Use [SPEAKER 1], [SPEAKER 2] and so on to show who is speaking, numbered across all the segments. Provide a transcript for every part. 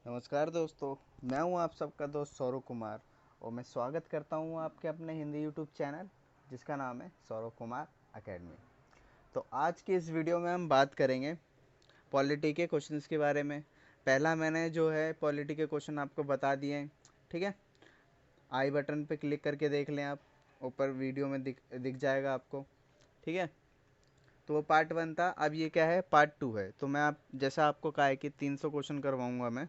[SPEAKER 1] नमस्कार दोस्तों। मैं हूं आप सबका दोस्त सौरव कुमार और मैं स्वागत करता हूं आपके अपने हिंदी यूट्यूब चैनल जिसका नाम है सौरव कुमार एकेडमी। तो आज की इस वीडियो में हम बात करेंगे पॉलिटी के क्वेश्चंस के बारे में। पहला मैंने जो है पॉलिटी के क्वेश्चन आपको बता दिए हैं, ठीक है। आई बटन पे क्लिक करके देख लें आप, ऊपर वीडियो में दिख जाएगा आपको, ठीक है। तो वो पार्ट 1 था। अब ये क्या है, पार्ट 2 है। तो मैं आप जैसा आपको कहा है कि 300 क्वेश्चन करवाऊंगा मैं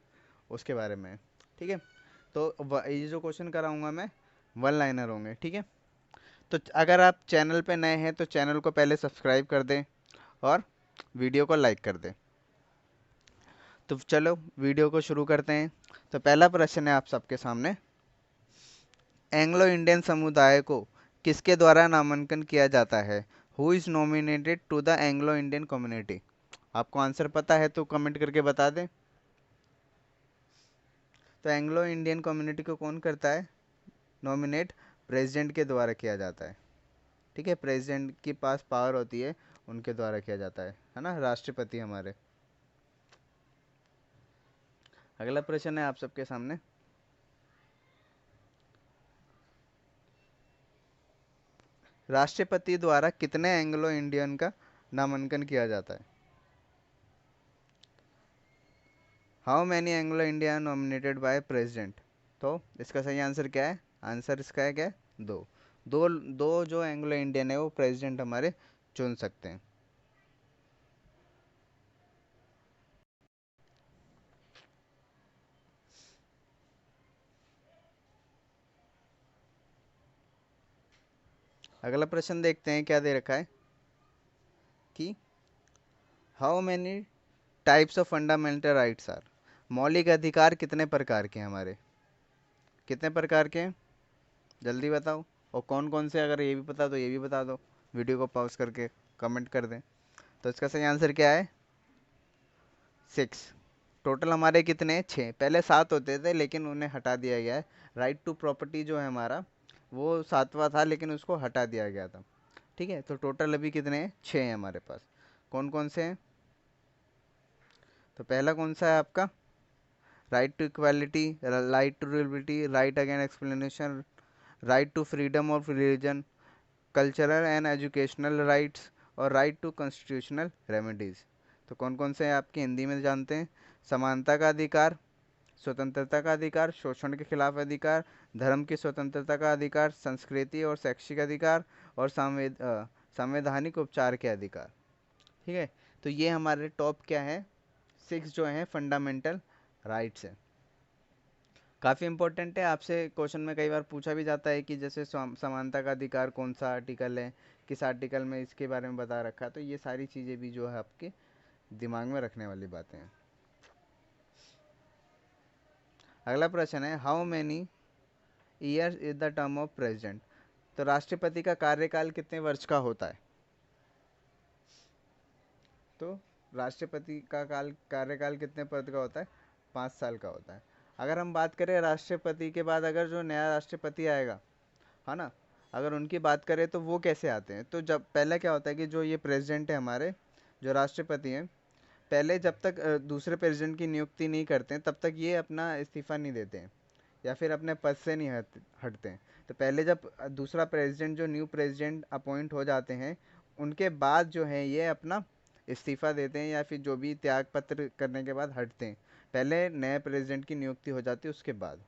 [SPEAKER 1] उसके बारे में, ठीक है। तो ये जो क्वेश्चन कराऊंगा मैं वन लाइनर होंगे, ठीक है। तो अगर आप चैनल पे नए हैं तो चैनल को पहले सब्सक्राइब कर दें और वीडियो को लाइक कर दें। तो चलो वीडियो को शुरू करते हैं। तो पहला प्रश्न है आप सबके सामने, एंग्लो इंडियन समुदाय को किसके द्वारा नामांकन किया जाता है? Who is nominated to the Anglo Indian community? आपको आंसर पता है तो कमेंट करके बता दें। तो एंग्लो इंडियन कम्युनिटी को कौन करता है नॉमिनेट? प्रेसिडेंट के द्वारा किया जाता है, ठीक है। प्रेसिडेंट के पास पावर होती है, उनके द्वारा किया जाता है ना, राष्ट्रपति हमारे। अगला प्रश्न है आप सबके सामने, राष्ट्रपति द्वारा कितने एंग्लो इंडियन का नामांकन किया जाता है? How many Anglo Indian nominated by president? तो इसका सही आंसर क्या है? आंसर इसका है क्या? दो। दो दो जो एंग्लो इंडियन है वो प्रेसिडेंट हमारे चुन सकते हैं। अगला प्रश्न देखते हैं क्या दे रखा है कि how many types of fundamental rights are? मौलिक अधिकार कितने प्रकार के हैं हमारे? कितने प्रकार के हैं? जल्दी बताओ। और कौन कौन से, अगर ये भी पता तो ये भी बता दो, वीडियो को पॉज करके कमेंट कर दें। तो इसका सही आंसर क्या है? 6। टोटल हमारे कितने हैं? 6। पहले 7 होते थे लेकिन उन्हें हटा दिया गया है। राइट टू प्रॉपर्टी जो है हमारा वो 7वां था लेकिन उसको हटा दिया गया था, ठीक है। तो टोटल अभी कितने हैं? 6 हैं हमारे पास। कौन कौन से हैं? तो पहला कौन सा है आपका? Right to equality, right to liberty, right against explanation, right to freedom of religion, cultural and educational rights और राइट टू कॉन्स्टिट्यूशनल रेमेडीज़। तो कौन कौन से हैं आपके हिंदी में जानते हैं? समानता का अधिकार, स्वतंत्रता का अधिकार, शोषण के खिलाफ अधिकार, धर्म की स्वतंत्रता का अधिकार, संस्कृति और शैक्षिक अधिकार और संवैधानिक उपचार के अधिकार, ठीक है। तो ये हमारे टॉप क्या है, 6 जो हैं फंडामेंटल राइट्स हैं। काफ़ी इंपॉर्टेंट है, आपसे क्वेश्चन में कई बार पूछा भी जाता है कि जैसे समानता का अधिकार कौन सा आर्टिकल है, किस आर्टिकल में इसके बारे में बता रखा है। तो ये सारी चीज़ें भी जो है आपके दिमाग में रखने वाली बातें हैं। अगला प्रश्न है, how many years is the term of president? तो राष्ट्रपति का कार्यकाल कितने वर्ष का होता है? तो राष्ट्रपति का कार्यकाल कितने पद का होता है? 5 साल का होता है। अगर हम बात करें राष्ट्रपति के बाद अगर जो नया राष्ट्रपति आएगा, है ना, अगर उनकी बात करें तो वो कैसे आते हैं? तो जब पहले क्या होता है कि जो ये प्रेसिडेंट है हमारे, जो राष्ट्रपति हैं, पहले जब तक दूसरे प्रेसिडेंट की नियुक्ति नहीं करते हैं तब तक ये अपना इस्तीफा नहीं देते हैं या फिर अपने पद से नहीं हटते हैं। तो पहले जब दूसरा प्रेसिडेंट, जो न्यू प्रेसिडेंट अपॉइंट हो जाते हैं, उनके बाद जो है ये अपना इस्तीफा देते हैं या फिर जो भी त्याग पत्र करने के बाद हटते हैं। पहले नए प्रेसिडेंट की नियुक्ति हो जाती है उसके बाद।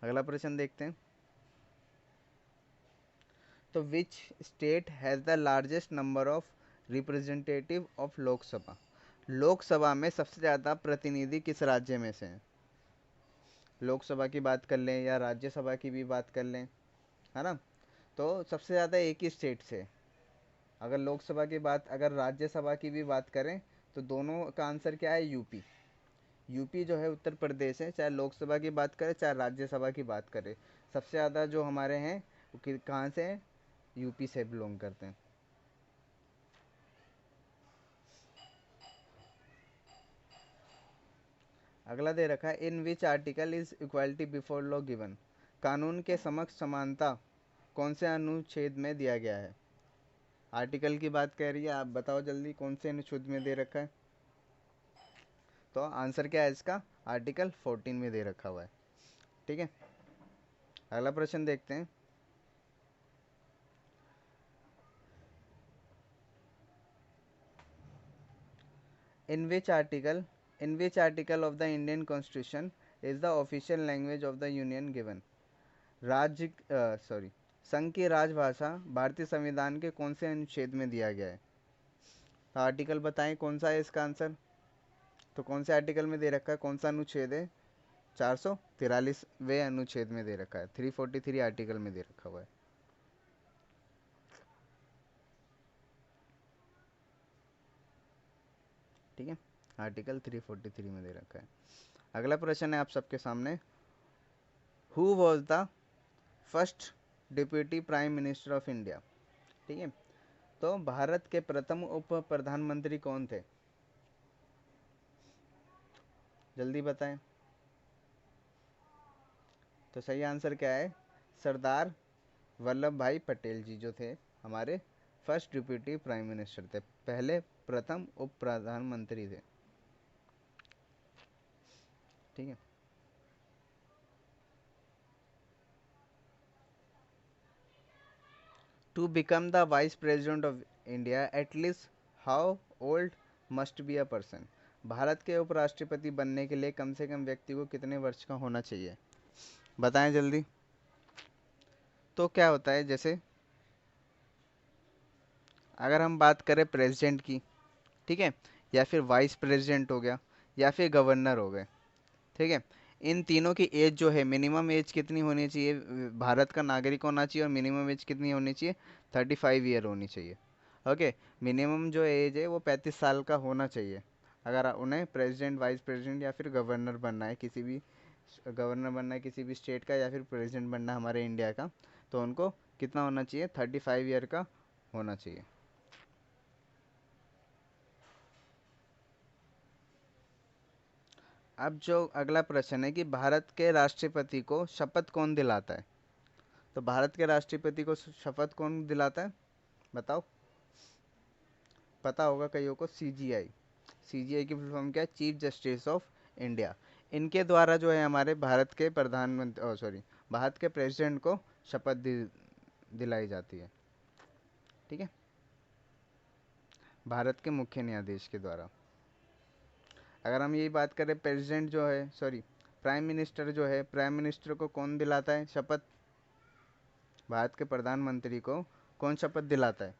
[SPEAKER 1] अगला प्रश्न देखते हैं। तो which state has the largest number of representative of Lok Sabha? Lok Sabha में सबसे ज़्यादा प्रतिनिधि किस राज्य में से हैं? लोकसभा की बात कर लें या राज्यसभा की भी बात कर लें, है ना, तो सबसे ज़्यादा एक ही स्टेट से। अगर लोकसभा की बात, अगर राज्यसभा की भी बात करें तो दोनों का आंसर क्या है? यूपी। यूपी जो है उत्तर प्रदेश है, चाहे लोकसभा की बात करें चाहे राज्यसभा की बात करें। सबसे ज़्यादा जो हमारे हैं वो कहाँ से हैं? यूपी से बिलोंग करते हैं। अगला दे रखा है, in which article is equality before law given? कानून के समक्ष समानता कौन से अनुच्छेद में दिया गया है? आर्टिकल की बात कह रही है, आप बताओ जल्दी कौन से अनुच्छेद में दे रखा है? तो आंसर क्या है इसका, आर्टिकल 14 में दे रखा हुआ है। ठीक है, अगला प्रश्न देखते हैं। In which article of the Indian constitution is the official language of the union given. राज्य सॉरी संघ की राजभाषा भारतीय संविधान के कौन से अनुच्छेद में दिया गया है। तो आर्टिकल बताएं कौन सा है इसका आंसर। तो कौन से आर्टिकल में दे रखा है, कौन सा अनुच्छेद है, 443वें अनुच्छेद में दे रखा है, 343 आर्टिकल में दे रखा हुआ है। ठीक है, आर्टिकल 343 में दे रखा है। अगला प्रश्न है आप सबके सामने, who was the first deputy prime minister of India. ठीक है, तो भारत के प्रथम उप प्रधानमंत्री कौन थे, जल्दी बताएं। तो सही आंसर क्या है, सरदार वल्लभ भाई पटेल जी जो थे हमारे फर्स्ट डिप्यूटी प्राइम मिनिस्टर थे, पहले प्रथम उप प्रधानमंत्री थे। ठीक है, to become the vice president of India at least how old must be a person. Bharat के उपराष्ट्रपति बनने के लिए कम से कम व्यक्ति को कितने वर्ष का होना चाहिए, बताएं जल्दी। तो क्या होता है, जैसे अगर हम बात करें प्रेसिडेंट की, ठीक है, या फिर वाइस प्रेसिडेंट हो गया, या फिर गवर्नर हो गए, ठीक है, इन तीनों की एज जो है, मिनिमम एज कितनी होनी चाहिए, भारत का नागरिक होना चाहिए, और मिनिमम एज कितनी होनी चाहिए, 35 ईयर होनी चाहिए। ओके, मिनिमम जो एज है वो 35 साल का होना चाहिए, अगर उन्हें प्रेसिडेंट, वाइस प्रेसिडेंट या फिर गवर्नर बनना है, किसी भी गवर्नर बनना है किसी भी स्टेट का, या फिर प्रेसिडेंट बनना है हमारे इंडिया का, तो उनको कितना होना चाहिए, 35 ईयर का होना चाहिए। अब जो अगला प्रश्न है कि भारत के राष्ट्रपति को शपथ कौन दिलाता है। तो भारत के राष्ट्रपति को शपथ कौन दिलाता है, बताओ। पता होगा कईयों को, सीजीआई। सीजीआई की फुल फॉर्म क्या है, चीफ जस्टिस ऑफ इंडिया। इनके द्वारा जो है हमारे भारत के प्रधानमंत्री, सॉरी, भारत के प्रेसिडेंट को शपथ दिलाई जाती है। ठीक है, भारत के मुख्य न्यायाधीश के द्वारा। अगर हम यही बात करें, प्रेसिडेंट जो है, सॉरी, प्राइम मिनिस्टर जो है, प्राइम मिनिस्टर को कौन दिलाता है शपथ, भारत के प्रधानमंत्री को कौन शपथ दिलाता है।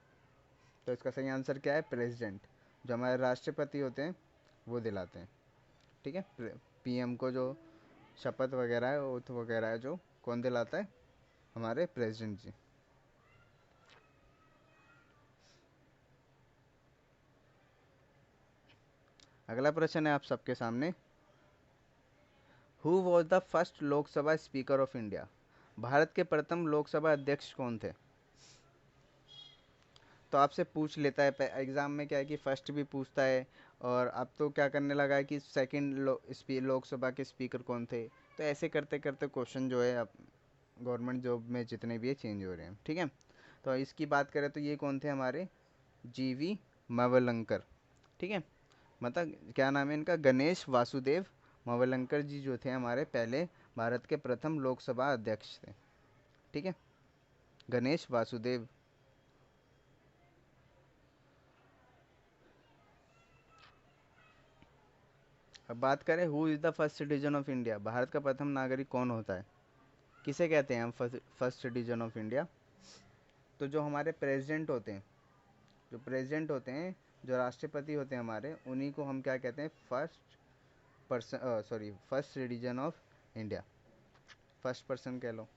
[SPEAKER 1] तो इसका सही आंसर क्या है, प्रेसिडेंट, जो हमारे राष्ट्रपति होते हैं वो दिलाते हैं। ठीक है, पीएम को जो शपथ वगैरह है, ओथ वगैरह है, जो कौन दिलाता है, हमारे प्रेसिडेंट जी। अगला प्रश्न है आप सबके सामने, who was the first Lok Sabha speaker of India. Bharat के प्रथम लोकसभा अध्यक्ष कौन थे। तो आपसे पूछ लेता है एग्जाम में, क्या है कि फर्स्ट भी पूछता है, और अब तो क्या करने लगा है कि सेकंड लोकसभा के स्पीकर कौन थे। तो ऐसे करते करते क्वेश्चन जो है अब गवर्नमेंट जॉब में जितने भी है चेंज हो रहे हैं। ठीक है, तो इसकी बात करें तो ये कौन थे, हमारे जीवी मवलंकर। ठीक है, मतलब क्या नाम है इनका, गणेश वासुदेव मवलंकर जी जो थे हमारे पहले भारत के प्रथम लोकसभा अध्यक्ष थे। ठीक है, गणेश वासुदेव। अब बात करें, who is the first citizen of India, Bharat का प्रथम नागरिक कौन होता है, किसे कहते हैं हम फर्स्ट सिटीजन ऑफ इंडिया। तो जो हमारे प्रेसिडेंट होते हैं, जो प्रेसिडेंट होते हैं, जो राष्ट्रपति होते हैं हमारे, उन्हीं को हम क्या कहते हैं, first person, sorry, first citizen of India, first person कह लो।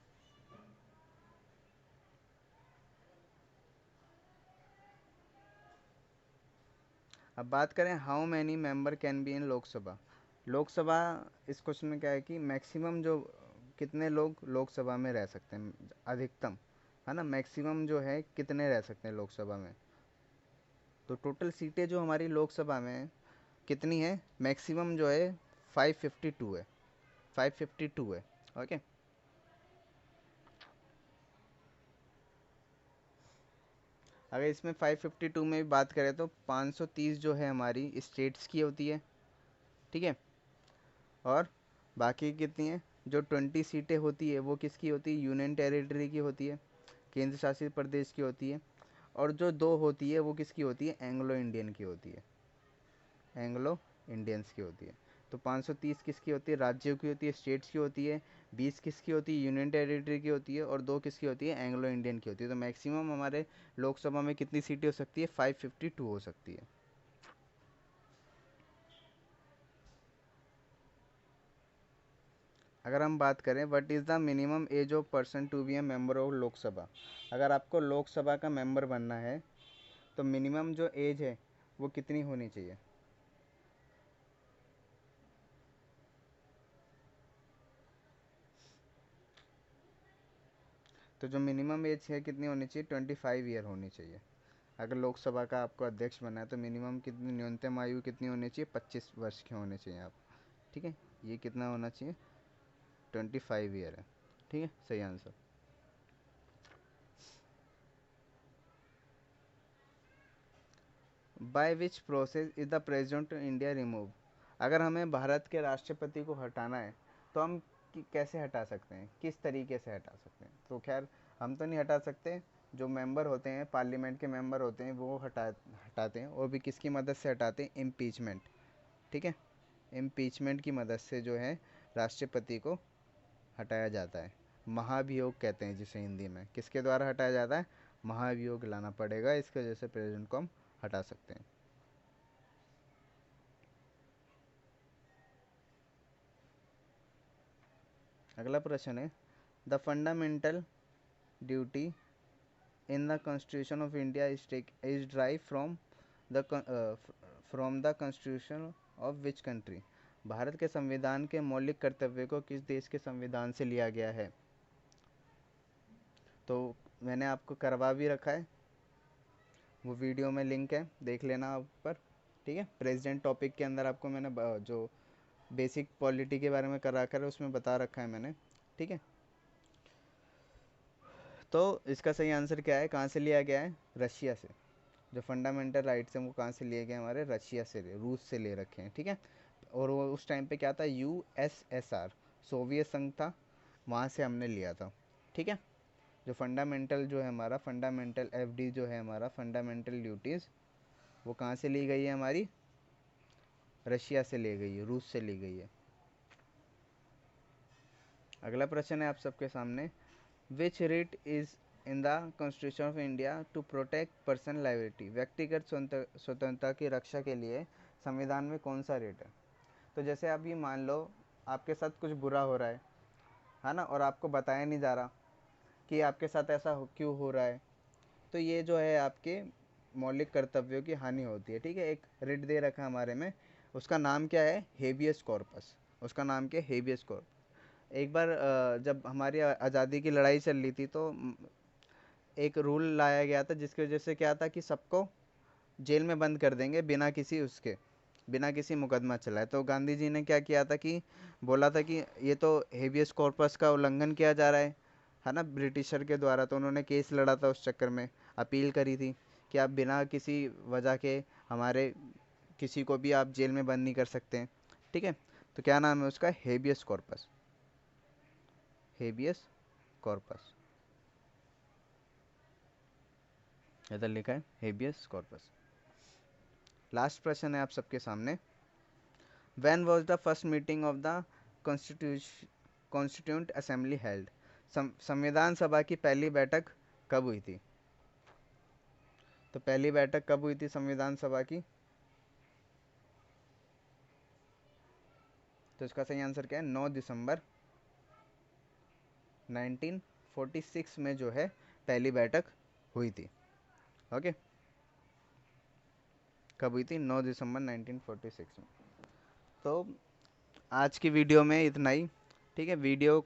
[SPEAKER 1] अब बात करें, how many member can be in Lok Sabha. Lok Sabha, इस क्वेश्चन में क्या है कि मैक्सिमम जो कितने लोग लोकसभा में रह सकते हैं, अधिकतम, है ना, मैक्सिमम जो है कितने रह सकते हैं लोकसभा में। तो टोटल सीटें जो हमारी लोकसभा में है, कितनी है, मैक्सिमम जो है 552 है, 552 है। ओके, अगर इसमें 552 में भी बात करें तो 530 जो है हमारी स्टेट्स की होती है, ठीक है। और बाकी कितनी है, जो 20 सीटें होती है वो किसकी होती है, यूनियन टेरिटरी की होती है, केंद्र शासित प्रदेश की होती है। और जो 2 होती है वो किसकी होती है, एंग्लो इंडियन की होती है, एंग्लो इंडियंस की होती है। तो 530 किसकी होती है, राज्यों की होती है, स्टेट्स की होती है। 20 किसकी होती है, यूनियन टेरिटरी की होती है। और 2 किसकी होती है, एंग्लो इंडियन की होती है। तो मैक्सिमम हमारे लोकसभा में कितनी सीटें हो सकती है, 552 हो सकती है। अगर हम बात करें what is the minimum age of person to be A member of Lok Sabha, अगर आपको लोकसभा का मेंबर बनना है तो मिनिमम जो एज है वो कितनी होनी चाहिए। तो जो मिनिमम एज है कितनी होनी चाहिए, 25 ईयर होनी चाहिए। अगर लोकसभा का आपको अध्यक्ष बनना है तो मिनिमम कितनी, न्यूनतम आयु कितनी होनी चाहिए, 25 वर्ष के होने चाहिए आप। ठीक है, ये कितना होना चाहिए, 25 ईयर है। ठीक है, सही answer. By which process is the president India remove, अगर हमें भारत के राष्ट्रपति को हटाना है तो हम कैसे हटा सकते हैं, किस तरीके से हटा सकते हैं। तो खैर हम तो नहीं हटा सकते, जो मेंबर होते हैं, पार्लियामेंट के मेंबर होते हैं, वो हटाते हैं। और भी किसकी मदद से हटाते हैं, इम्पीचमेंट। ठीक है, इम्पीचमेंट की मदद से जो है राष्ट्रपति को हटाया जाता है। महाभियोग कहते हैं जिसे हिंदी में, किसके द्वारा हटाया जाता है, महाभियोग लाना पड़ेगा, इसकी वजह से प्रेसिडेंट को हम हटा सकते हैं। अगला प्रश्न है, the fundamental duty in the constitution of India is drive the from the constitution of which country, Bharat के संविधान के मौलिक कर्तव्य को किस देश के संविधान से लिया गया है। तो मैंने आपको करवा भी रखा है, वो वीडियो में लिंक है, देख लेना आप ऊपर। ठीक है, प्रेसिडेंट टॉपिक के अंदर आपको मैंने जो बेसिक पॉलिटी के बारे में करा कर उसमें बता रखा है मैंने। ठीक है, तो इसका सही आंसर क्या है, कहाँ से लिया गया है, रशिया से। जो फंडामेंटल राइट्स हैं वो कहाँ से लिए गए, हमारे रशिया से, रूस से ले रखे हैं। ठीक है, और वो उस टाइम पे क्या था, यूएसएसआर, सोवियत संघ था, वहाँ से हमने लिया था। ठीक है, जो फंडामेंटल जो है हमारा फंडामेंटल एफडी जो है हमारा फंडामेंटल ड्यूटीज़, वो कहाँ से ली गई है, हमारी रशिया से ली गई है, रूस से ली गई है। अगला प्रश्न है आप सबके सामने, which writ is in the constitution of India to protect personal liability, व्यक्तिगत स्वतंत्रता की रक्षा के लिए संविधान में कौन सा रिट है। तो जैसे अभी मान लो आपके साथ कुछ बुरा हो रहा है ना, और आपको बताया नहीं जा रहा कि आपके साथ ऐसा क्यों हो रहा है, तो ये जो है आपके मौलिक कर्तव्यों की हानि होती है। ठीक है, एक रिट दे रखा है हमारे में, उसका नाम क्या है, हेबियस कॉर्पस, उसका नाम क्या है, हेबियस कॉर्पस। एक बार जब हमारी आज़ादी की लड़ाई चल रही थी तो एक रूल लाया गया था जिसकी वजह से क्या था कि सबको जेल में बंद कर देंगे बिना किसी उसके, बिना किसी मुकदमा चलाए। तो गांधी जी ने क्या किया था कि बोला था कि ये तो हेबियस कॉर्पस का उल्लंघन किया जा रहा है ना, ब्रिटिशर के द्वारा। तो उन्होंने केस लड़ा था, उस चक्कर में अपील करी थी कि आप बिना किसी वजह के हमारे किसी को भी आप जेल में बंद नहीं कर सकते हैं। ठीक है, तो क्या नाम है उसका, हेबियस कॉर्पस, हेबियस कॉर्पस, इधर लिखा है हेबियस कॉर्पस। लास्ट प्रश्न है आप सबके सामने, when was the first meeting of the constituent assembly held, संविधान सभा की पहली बैठक कब हुई थी। तो पहली बैठक कब हुई थी संविधान सभा की, तो इसका सही आंसर क्या है, 9 दिसंबर 1946 में जो है पहली बैठक हुई थी। ओके, कब हुई थी, 9 दिसंबर 1946 में। तो आज की वीडियो में इतना ही। ठीक है, वीडियो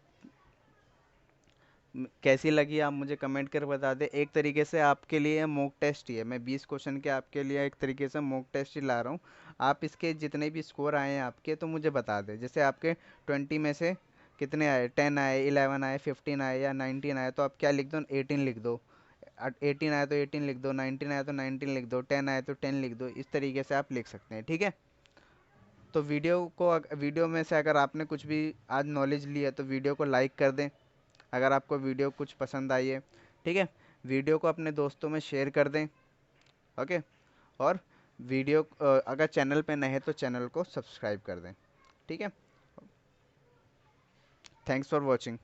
[SPEAKER 1] कैसी लगी आप मुझे कमेंट कर बता दें। एक तरीके से आपके लिए मॉक टेस्ट ही है, मैं 20 क्वेश्चन के आपके लिए एक तरीके से मॉक टेस्ट ही ला रहा हूँ। आप इसके जितने भी स्कोर आए हैं आपके तो मुझे बता दें, जैसे आपके 20 में से कितने आए, 10 आए, 11 आए, 15 आए या 19 आए, तो आप क्या लिख दो, 18 लिख दो। 18 आए तो 18 लिख दो, 19 आए तो 19 लिख दो, 10 आए तो 10 लिख दो, इस तरीके से आप लिख सकते हैं। ठीक है, तो वीडियो में से अगर आपने कुछ भी आज नॉलेज ली है तो वीडियो को लाइक कर दें, अगर आपको वीडियो कुछ पसंद आई है, ठीक है। वीडियो को अपने दोस्तों में शेयर कर दें, ओके। और अगर चैनल पे नए हैं तो चैनल को सब्सक्राइब कर दें, ठीक है। Thanks for watching.